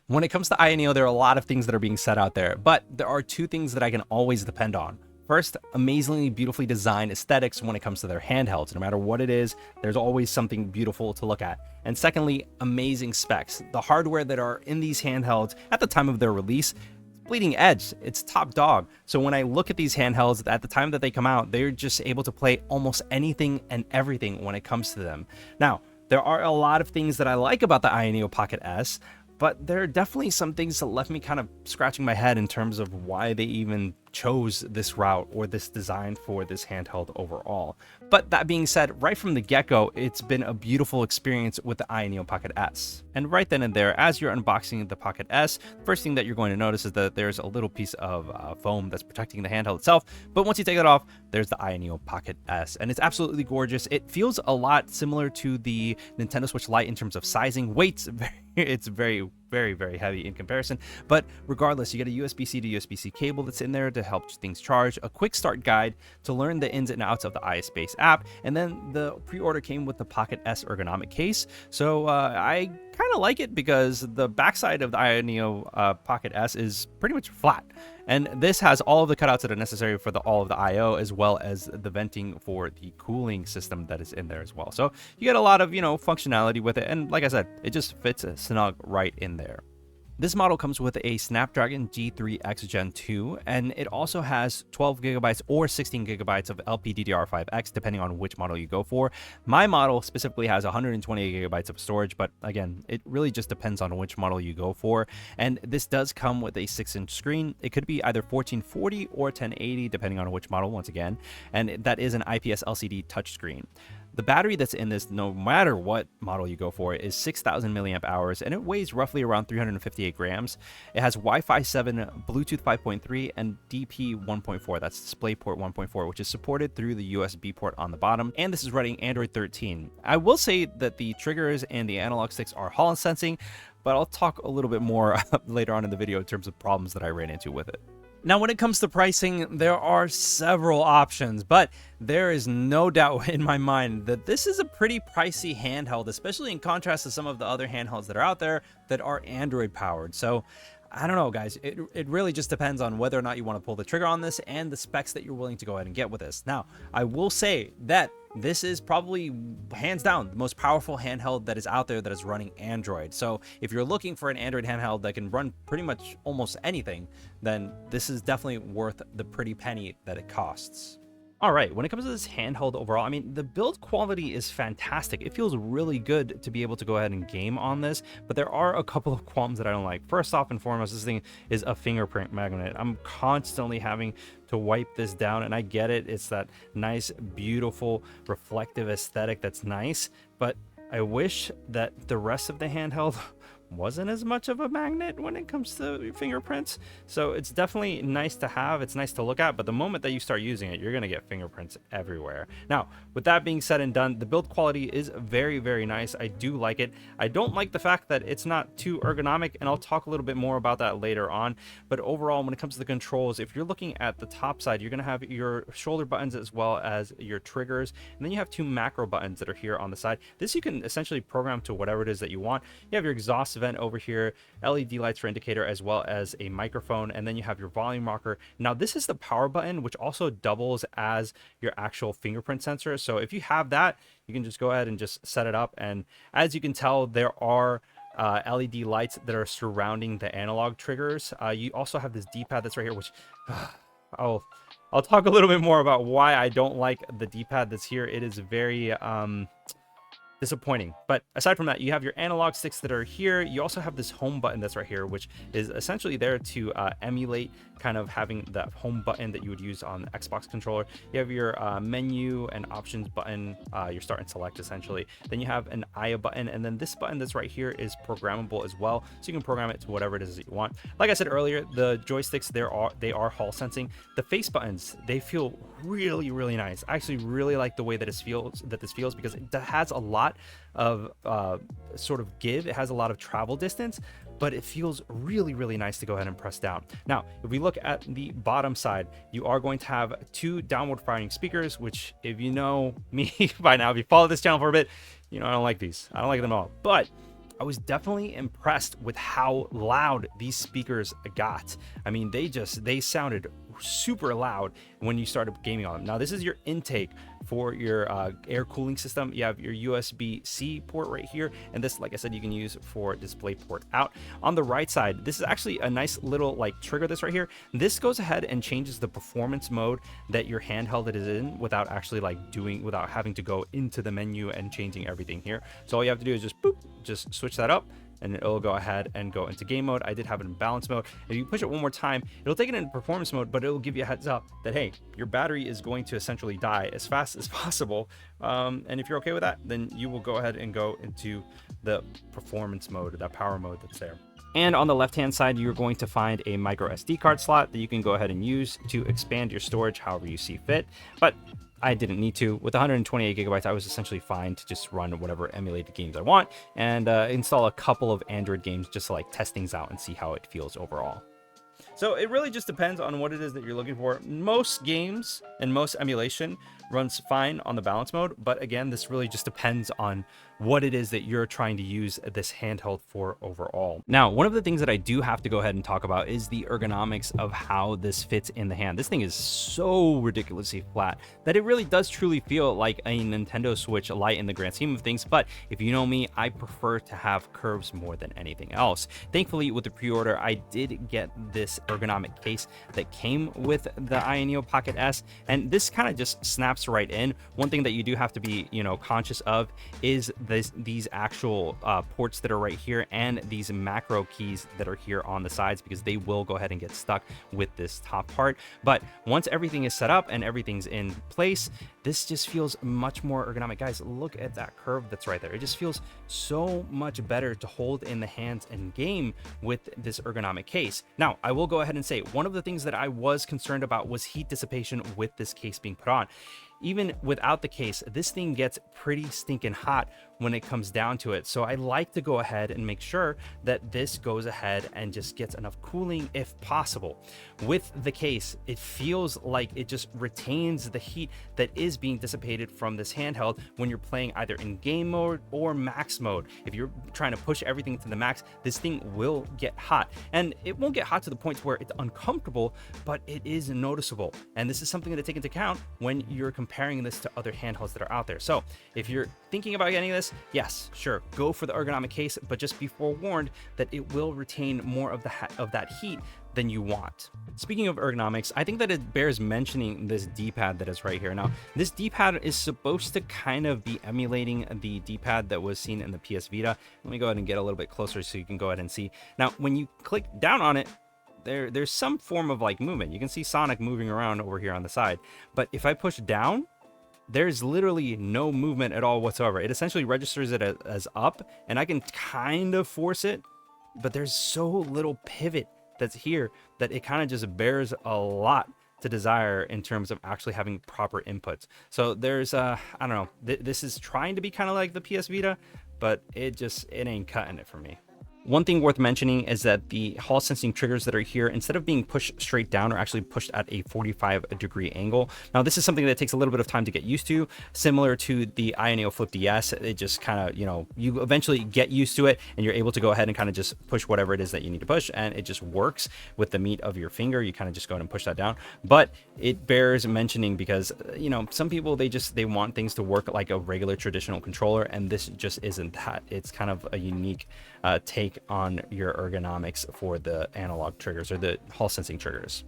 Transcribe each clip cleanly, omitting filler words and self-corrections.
When it comes to Ayaneo, there are a lot of things that are being said out there, but there are two things that I can always depend on. First, amazingly beautifully designed aesthetics when it comes to their handhelds. No matter what it is, there's always something beautiful to look at. And secondly, amazing specs. The hardware that are in these handhelds at the time of their release, bleeding edge, it's top dog. So when I look at these handhelds at the time that they come out, they're just able to play almost anything and everything when it comes to them. Now, there are a lot of things that I like about the Ayaneo Pocket S, but there are definitely some things that left me kind of scratching my head in terms of why they even chose this route or this design for this handheld overall. But that being said, right from the get-go, it's been a beautiful experience with the Ayaneo Pocket S. And right then and there, as you're unboxing the Pocket S, the first thing that you're going to notice is that there's a little piece of foam that's protecting the handheld itself. But once you take it off, there's the Ayaneo Pocket S, and it's absolutely gorgeous. It feels a lot similar to the Nintendo Switch Lite in terms of sizing. Weight's it's very heavy in comparison, but regardless, you get a USB-C to USB-C cable that's in there to help things charge, a quick start guide to learn the ins and outs of the AyaSpace app, and then the pre-order came with the Pocket S ergonomic case. So I kind of like it because the backside of the Ayaneo Pocket S is pretty much flat, and this has all of the cutouts that are necessary for all of the I/O, as well as the venting for the cooling system that is in there as well. So you get a lot of functionality with it, and like I said, it just fits snug right in there. This model comes with a Snapdragon G3X Gen 2, and it also has 12 gigabytes or 16 gigabytes of LPDDR5X, depending on which model you go for. My model specifically has 128 gigabytes of storage, but again, it really just depends on which model you go for. And this does come with a 6-inch screen. It could be either 1440 or 1080, depending on which model, once again, and that is an IPS LCD touchscreen. The battery that's in this, no matter what model you go for, is 6,000 milliamp hours, and it weighs roughly around 358 grams. It has Wi-Fi 7, Bluetooth 5.3, and DP 1.4. That's DisplayPort 1.4, which is supported through the USB port on the bottom. And this is running Android 13. I will say that the triggers and the analog sticks are Hall sensing, but I'll talk a little bit more later on in the video in terms of problems that I ran into with it. Now, when it comes to pricing, there are several options, but there is no doubt in my mind that this is a pretty pricey handheld, especially in contrast to some of the other handhelds that are out there that are Android powered. So I don't know, guys. It really just depends on whether or not you want to pull the trigger on this and the specs that you're willing to go ahead and get with this. Now, I will say that this is probably hands down the most powerful handheld that is out there that is running Android. So if you're looking for an Android handheld that can run pretty much almost anything, then this is definitely worth the pretty penny that it costs. All right, when it comes to this handheld overall, I mean, the build quality is fantastic. It feels really good to be able to go ahead and game on this, but there are a couple of qualms that I don't like. First off and foremost, this thing is a fingerprint magnet. I'm constantly having to wipe this down, and I get it. It's that nice, beautiful, reflective aesthetic that's nice, but I wish that the rest of the handheld wasn't as much of a magnet when it comes to fingerprints. So it's definitely nice to have, it's nice to look at, but the moment that you start using it, you're going to get fingerprints everywhere. Now, with that being said and done, the build quality is very nice. I do like it. I don't like the fact that it's not too ergonomic, and I'll talk a little bit more about that later on. But overall, when it comes to the controls, if you're looking at the top side, you're going to have your shoulder buttons as well as your triggers, and then you have two macro buttons that are here on the side. This you can essentially program to whatever it is that you want. You have your exhaust vent over here, LED lights for indicator, as well as a microphone, and then you have your volume rocker. Now, this is the power button, which also doubles as your actual fingerprint sensor. So if you have that, you can just go ahead and just set it up, and as you can tell, there are LED lights that are surrounding the analog triggers. You also have this D-pad that's right here, which I'll talk a little bit more about why I don't like the D-pad that's here. It is very disappointing. But aside from that, you have your analog sticks that are here. You also have this home button that's right here, which is essentially there to emulate kind of having that home button that you would use on the Xbox controller. You have your menu and options button, your start and select essentially. Then you have an Aya button, and then this button that's right here is programmable as well, so you can program it to whatever it is that you want. Like I said earlier, the joysticks, they are Hall sensing. The face buttons, they feel really nice. I actually really like the way that this feels because it has a lot of sort of give. It has a lot of travel distance, but it feels really nice to go ahead and press down. Now, if we look at the bottom side, you are going to have two downward firing speakers, which, if you know me by now, if you follow this channel for a bit, you know I don't like these. I don't like them at all. But I was definitely impressed with how loud these speakers got. I mean, they sounded super loud when you started gaming on them. Now, this is your intake for your air cooling system. You have your USB-C port right here, and this, like I said, you can use for display port out. On the right side, this is actually a nice little like trigger. This right here, this goes ahead and changes the performance mode that your handheld it is in without actually without having to go into the menu and changing everything here. So all you have to do is just boop, just switch that up, and it'll go ahead and go into game mode. I did have it in balance mode. If you push it one more time, it'll take it into performance mode, but it'll give you a heads up that, hey, your battery is going to essentially die as fast as possible. And if you're okay with that, then you will go ahead and go into the performance mode, that power mode that's there. And on the left-hand side, you're going to find a microSD card slot that you can go ahead and use to expand your storage however you see fit. But I didn't need to. With 128 gigabytes, I was essentially fine to just run whatever emulated games I want and install a couple of Android games just to like test things out and see how it feels overall. So it really just depends on what it is that you're looking for. Most games and most emulation runs fine on the balance mode, but again, this really just depends on what it is that you're trying to use this handheld for overall. Now, one of the things that I do have to go ahead and talk about is the ergonomics of how this fits in the hand. This thing is so ridiculously flat that it really does truly feel like a Nintendo Switch Lite in the grand scheme of things. But if you know me, I prefer to have curves more than anything else. Thankfully, with the pre-order, I did get this ergonomic case that came with the Ayaneo Pocket S, and this kind of just snaps right in. One thing that you do have to be, conscious of is these actual ports that are right here and these macro keys that are here on the sides, because they will go ahead and get stuck with this top part. But once everything is set up and everything's in place, this just feels much more ergonomic. Guys, look at that curve that's right there. It just feels so much better to hold in the hands and game with this ergonomic case. Now, I will go ahead and say one of the things that I was concerned about was heat dissipation with this case being put on. Even without the case, this thing gets pretty stinking hot when it comes down to it. So I like to go ahead and make sure that this goes ahead and just gets enough cooling if possible. With the case, it feels like it just retains the heat that is being dissipated from this handheld when you're playing either in game mode or max mode. If you're trying to push everything to the max, this thing will get hot. And it won't get hot to the point where it's uncomfortable, but it is noticeable. And this is something to take into account when you're comparing this to other handhelds that are out there. So if you're thinking about getting this, yes, sure, go for the ergonomic case, but just be forewarned that it will retain more of that heat than you want. Speaking of ergonomics, I think that it bears mentioning this D-pad that is right here. Now, this D-pad is supposed to kind of be emulating the D-pad that was seen in the PS Vita. Let me go ahead and get a little bit closer so you can go ahead and see. Now, when you click down on it, there's some form of like movement. You can see Sonic moving around over here on the side. But if I push down, there's literally no movement at all whatsoever. It essentially registers it as up, and I can kind of force it, but there's so little pivot that's here that it kind of just bears a lot to desire in terms of actually having proper inputs. So there's I don't know, this is trying to be kind of like the PS Vita, but it ain't cutting it for me. One thing worth mentioning is that the Hall sensing triggers that are here, instead of being pushed straight down, are actually pushed at a 45-degree angle. Now, this is something that takes a little bit of time to get used to, similar to the Ayaneo Flip DS. It just kind of, you eventually get used to it, and you're able to go ahead and kind of just push whatever it is that you need to push, and it just works with the meat of your finger. You kind of just go ahead and push that down. But it bears mentioning because, some people, they want things to work like a regular traditional controller, and this just isn't that. It's kind of a unique take on your ergonomics for the analog triggers or the Hall sensing triggers.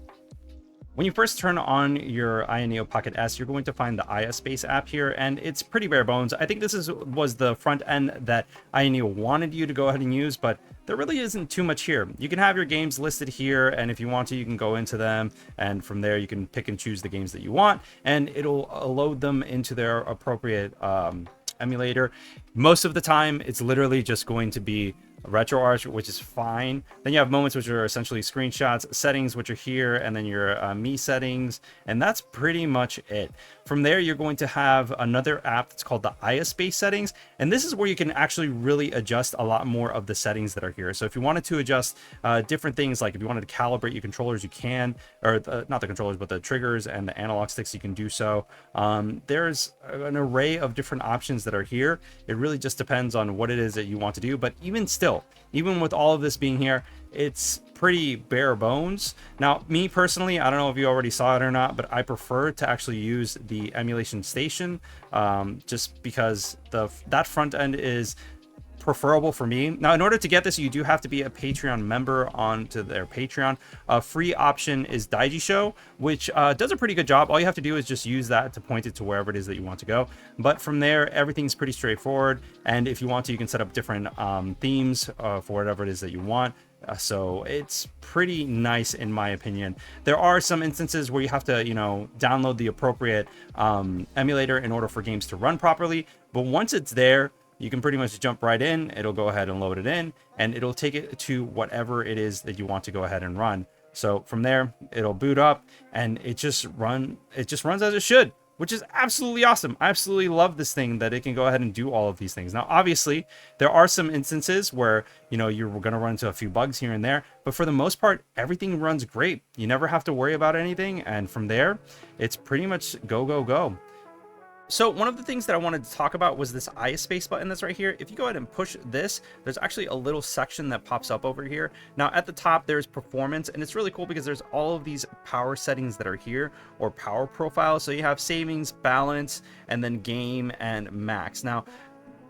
When you first turn on your Ayaneo Pocket S, you're going to find the AyaSpace app here, and it's pretty bare bones. I think this was the front end that Ayaneo wanted you to go ahead and use, but there really isn't too much here. You can have your games listed here, and if you want to, you can go into them, and from there you can pick and choose the games that you want, and it'll load them into their appropriate emulator. Most of the time, it's literally just going to be RetroArch, which is fine. Then you have moments, which are essentially screenshots, settings, which are here, and then your me settings, and that's pretty much it. From there, you're going to have another app that's called the AyaSpace Settings, and this is where you can actually really adjust a lot more of the settings that are here. So if you wanted to adjust different things, like if you wanted to calibrate your controllers, you can, or not the controllers, but the triggers and the analog sticks, you can do so. There's an array of different options that are here. It really just depends on what it is that you want to do, but even still, even with all of this being here, it's pretty bare bones. Now, me personally, I don't know if you already saw it or not, but I prefer to actually use the emulation station, just because that front end is preferable for me. Now, in order to get this, you do have to be a Patreon member onto their Patreon. A free option is Daiji Show, which does a pretty good job. All you have to do is just use that to point it to wherever it is that you want to go. But from there, everything's pretty straightforward. And if you want to, you can set up different themes for whatever it is that you want. So it's pretty nice in my opinion. There are some instances where you have to, download the appropriate emulator in order for games to run properly. But once it's there, you can pretty much jump right in. It'll go ahead and load it in, and it'll take it to whatever it is that you want to go ahead and run. So from there, it'll boot up, and it just runs as it should, which is absolutely awesome. I absolutely love this thing that it can go ahead and do all of these things. Now, obviously, there are some instances where, you're going to run into a few bugs here and there, but for the most part, everything runs great. You never have to worry about anything, and from there, it's pretty much go, go, go. So one of the things that I wanted to talk about was this AyaSpace button that's right here. If you go ahead and push this, there's actually a little section that pops up over here. Now at the top, there's performance, and it's really cool because there's all of these power settings that are here, or power profiles. So you have savings, balance, and then game and max. Now,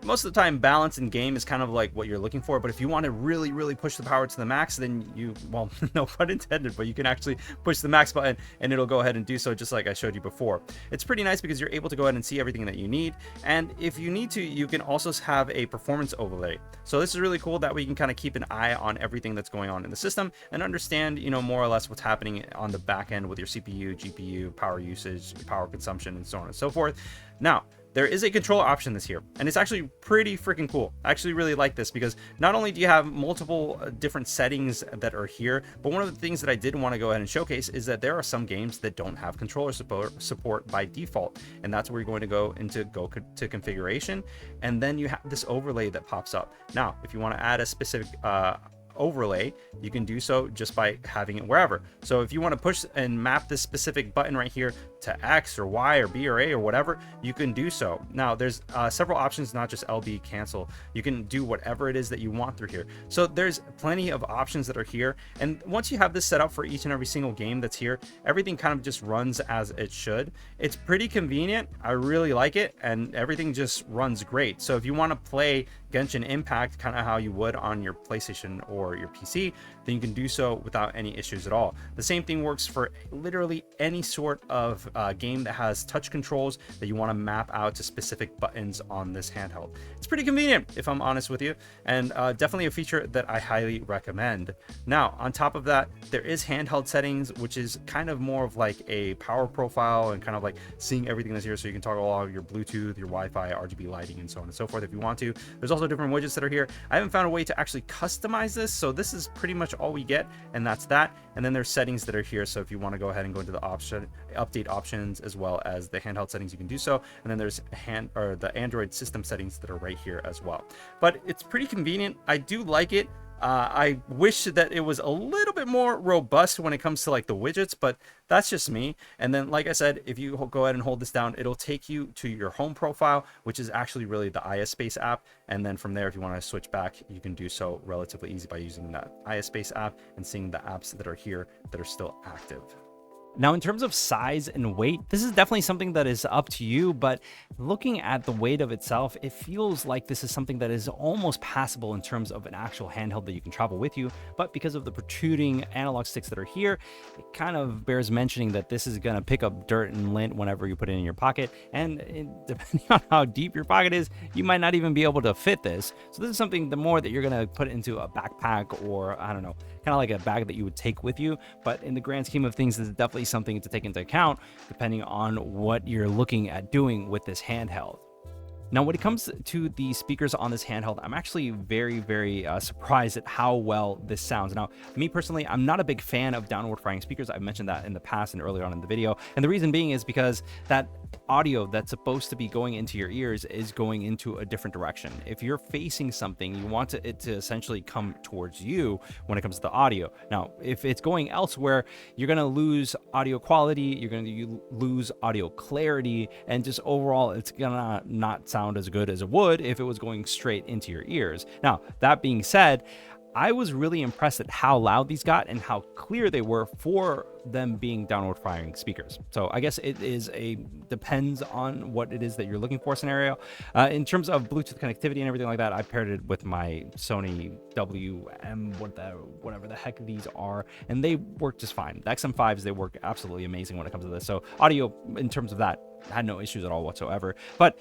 most of the time, balance and game is kind of like what you're looking for, but if you want to really, really push the power to the max, then well, no pun intended, but you can actually push the max button and it'll go ahead and do so just like I showed you before. It's pretty nice because you're able to go ahead and see everything that you need, and if you need to, you can also have a performance overlay. So this is really cool, that way you can kind of keep an eye on everything that's going on in the system and understand, more or less what's happening on the back end with your CPU, GPU, power usage, power consumption, and so on and so forth. Now, there is a controller option that's here, and it's actually pretty freaking cool. I actually really like this because not only do you have multiple different settings that are here, but one of the things that I did want to go ahead and showcase is that there are some games that don't have controller support by default, and that's where you're going to go to configuration, and then you have this overlay that pops up. Now, if you want to add a specific overlay, you can do so just by having it wherever. So if you want to push and map this specific button right here to X or Y or B or A or whatever, you can do so. Now there's several options, not just LB, cancel. You can do whatever it is that you want through here. So there's plenty of options that are here, and once you have this set up for each and every single game that's here, everything kind of just runs as it should. It's pretty convenient. I really like it, and everything just runs great. So if you want to play Genshin Impact kind of how you would on your PlayStation or your PC, then you can do so without any issues at all. The same thing works for literally any sort of game that has touch controls that you want to map out to specific buttons on this handheld. It's pretty convenient, if I'm honest with you, and definitely a feature that I highly recommend. Now, on top of that, there is handheld settings, which is kind of more of like a power profile and kind of like seeing everything that's here, so you can toggle all of your Bluetooth, your Wi-Fi, RGB lighting, and so on and so forth if you want to. There's also different widgets that are here. I haven't found a way to actually customize this, so this is pretty much all we get, and that's that. And then there's settings that are here, so if you want to go ahead and go into the update options as well as the handheld settings, you can do so. And then there's the Android system settings that are right here as well. But it's pretty convenient. I do like it. I wish that it was a little bit more robust when it comes to like the widgets, but that's just me. And then, like I said, if you go ahead and hold this down, it'll take you to your home profile, which is actually really the AyaSpace app. And then from there, if you want to switch back, you can do so relatively easy by using that AyaSpace app and seeing the apps that are here that are still active. Now, in terms of size and weight, this is definitely something that is up to you, but looking at the weight of itself, it feels like this is something that is almost passable in terms of an actual handheld that you can travel with you. But because of the protruding analog sticks that are here, it kind of bears mentioning that this is going to pick up dirt and lint whenever you put it in your pocket. And depending on how deep your pocket is, you might not even be able to fit this. So this is something, the more that you're going to put it into a backpack, or I don't know, kind of like a bag that you would take with you. But in the grand scheme of things, this is definitely something to take into account depending on what you're looking at doing with this handheld. Now, when it comes to the speakers on this handheld, I'm actually very surprised at how well this sounds. Now, me personally, I'm not a big fan of downward firing speakers. I've mentioned that in the past and earlier on in the video. And the reason being is because that audio that's supposed to be going into your ears is going into a different direction. If you're facing something, you want it to essentially come towards you when it comes to the audio. Now, if it's going elsewhere, you're going to lose audio quality, you're going to lose audio clarity, and just overall, it's going to not sound as good as it would if it was going straight into your ears. Now, that being said, I was really impressed at how loud these got and how clear they were for them being downward firing speakers. So I guess it is depends on what it is that you're looking for scenario. In terms of Bluetooth connectivity and everything like that, I paired it with my Sony WM, whatever the heck these are, and they work just fine. The XM5s, they work absolutely amazing when it comes to this. So audio, in terms of that, had no issues at all whatsoever. But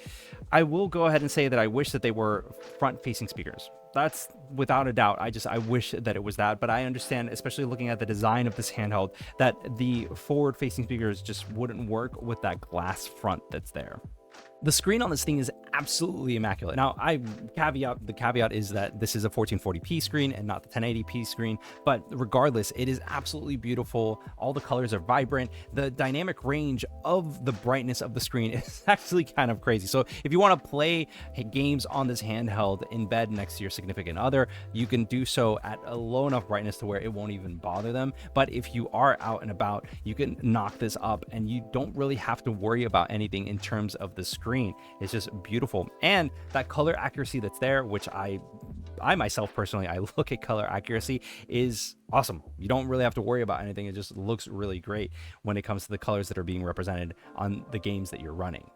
I will go ahead and say that I wish that they were front-facing speakers. That's without a doubt. I wish that it was that, but I understand, especially looking at the design of this handheld, that the forward-facing speakers just wouldn't work with that glass front that's there. The screen on this thing is absolutely immaculate. Now, the caveat is that this is a 1440p screen and not the 1080p screen, but regardless, it is absolutely beautiful. All the colors are vibrant. The dynamic range of the brightness of the screen is actually kind of crazy. So if you want to play games on this handheld in bed next to your significant other, you can do so at a low enough brightness to where it won't even bother them. But if you are out and about, you can knock this up and you don't really have to worry about anything in terms of the screen. It's just beautiful, and that color accuracy that's there, which I myself personally, I look at color accuracy, is awesome. You don't really have to worry about anything. It just looks really great when it comes to the colors that are being represented on the games that you're running.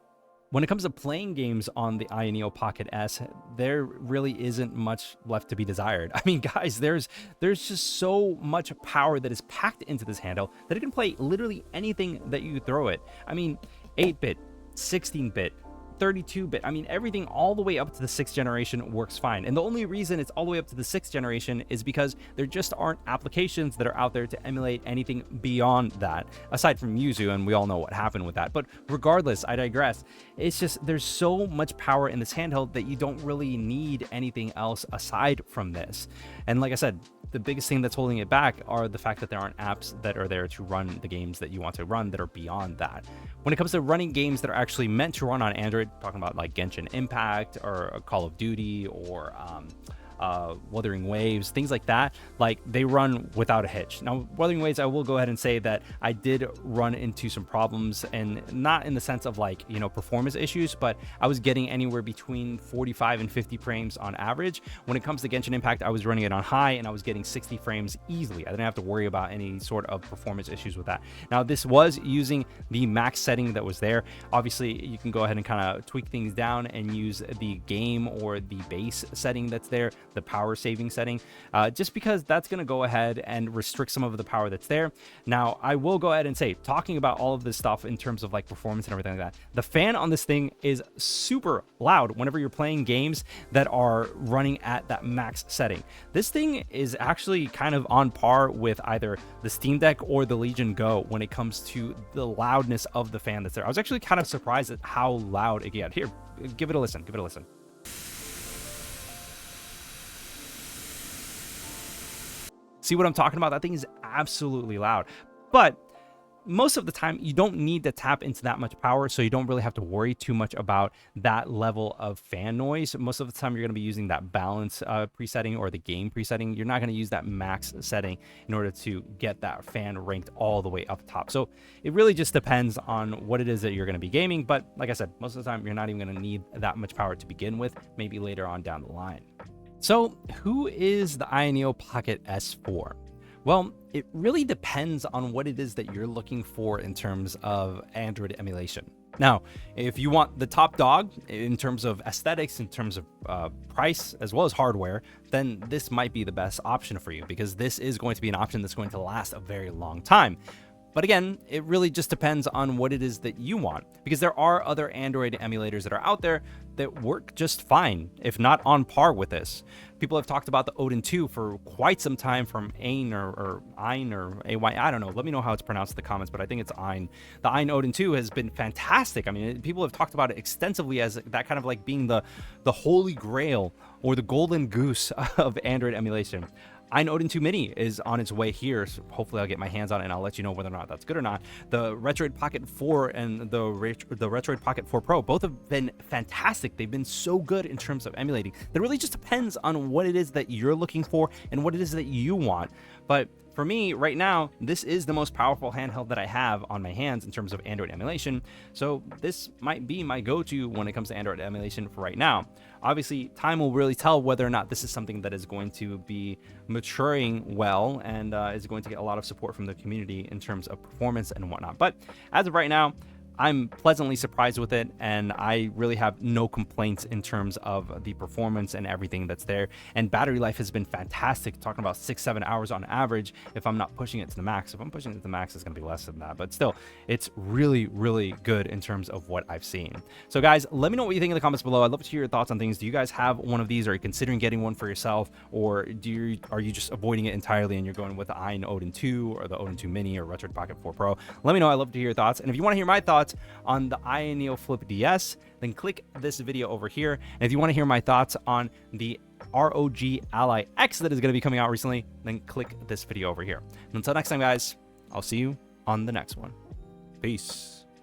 When it comes to playing games on the Ayaneo Pocket S, there really isn't much left to be desired. I mean, guys, there's just so much power that is packed into this handheld that it can play literally anything that you throw it. I mean, 8-bit, 16-bit, 32-bit, I mean, everything all the way up to the 6th generation works fine. And the only reason it's all the way up to the 6th generation is because there just aren't applications that are out there to emulate anything beyond that, aside from Yuzu, and we all know what happened with that. But regardless, I digress. It's just, there's so much power in this handheld that you don't really need anything else aside from this. And like I said, the biggest thing that's holding it back are the fact that there aren't apps that are there to run the games that you want to run that are beyond that. When it comes to running games that are actually meant to run on Android, talking about like Genshin Impact or Call of Duty or Wuthering Waves, things like that, like they run without a hitch. Now, Wuthering Waves, I will go ahead and say that I did run into some problems, and not in the sense of like, you know, performance issues, but I was getting anywhere between 45 and 50 frames on average. When it comes to Genshin Impact, I was running it on high and I was getting 60 frames easily. I didn't have to worry about any sort of performance issues with that. Now, this was using the max setting that was there. Obviously, you can go ahead and kind of tweak things down and use the game or the base setting that's there, the power saving setting, just because that's going to go ahead and restrict some of the power that's there. Now, I will go ahead and say, talking about all of this stuff in terms of like performance and everything like that, the fan on this thing is super loud whenever you're playing games that are running at that max setting. This thing is actually kind of on par with either the Steam Deck or the Legion Go when it comes to the loudness of the fan that's there. I was actually kind of surprised at how loud it got. Here, give it a listen. Give it a listen. See what I'm talking about? That thing is absolutely loud. But most of the time, you don't need to tap into that much power, so you don't really have to worry too much about that level of fan noise. Most of the time, you're going to be using that balance presetting or the game presetting. You're not going to use that max setting in order to get that fan ranked all the way up top. So it really just depends on what it is that you're going to be gaming. But like I said, most of the time, you're not even going to need that much power to begin with, maybe later on down the line. So who is the Ayaneo Pocket S for? Well, it really depends on what it is that you're looking for in terms of Android emulation. Now, if you want the top dog in terms of aesthetics, in terms of price, as well as hardware, then this might be the best option for you, because this is going to be an option that's going to last a very long time. But again, it really just depends on what it is that you want, because there are other Android emulators that are out there that work just fine, if not on par with this. People have talked about the Odin 2 for quite some time from Ain or Ein or AY, I don't know. Let me know how it's pronounced in the comments, but I think it's Ein. The Ein Odin 2 has been fantastic. I mean, people have talked about it extensively as that kind of like being the holy grail or the golden goose of Android emulation. Ein Odin 2 Mini is on its way here, so hopefully I'll get my hands on it and I'll let you know whether or not that's good or not. The Retroid Pocket 4 and the Retroid Pocket 4 Pro, both have been fantastic. They've been so good in terms of emulating. It really just depends on what it is that you're looking for and what it is that you want. But for me, right now, this is the most powerful handheld that I have on my hands in terms of Android emulation, so this might be my go-to when it comes to Android emulation for right now. Obviously, time will really tell whether or not this is something that is going to be maturing well and is going to get a lot of support from the community in terms of performance and whatnot. But as of right now, I'm pleasantly surprised with it, and I really have no complaints in terms of the performance and everything that's there. And battery life has been fantastic, talking about 6-7 hours on average if I'm not pushing it to the max. If I'm pushing it to the max, it's going to be less than that, but still, it's really, really good in terms of what I've seen. So guys, let me know what you think in the comments below. I'd love to hear your thoughts on things. Do you guys have one of these? Are you considering getting one for yourself, or are you just avoiding it entirely and you're going with the Ein Odin 2 or the Odin 2 Mini or Retroid Pocket 4 Pro? Let me know. I'd love to hear your thoughts. And if you want to hear my thoughts on the Ayaneo Flip DS, then click this video over here. And if you want to hear my thoughts on the ROG Ally X that is going to be coming out recently, then click this video over here. And until next time, guys, I'll see you on the next one. Peace.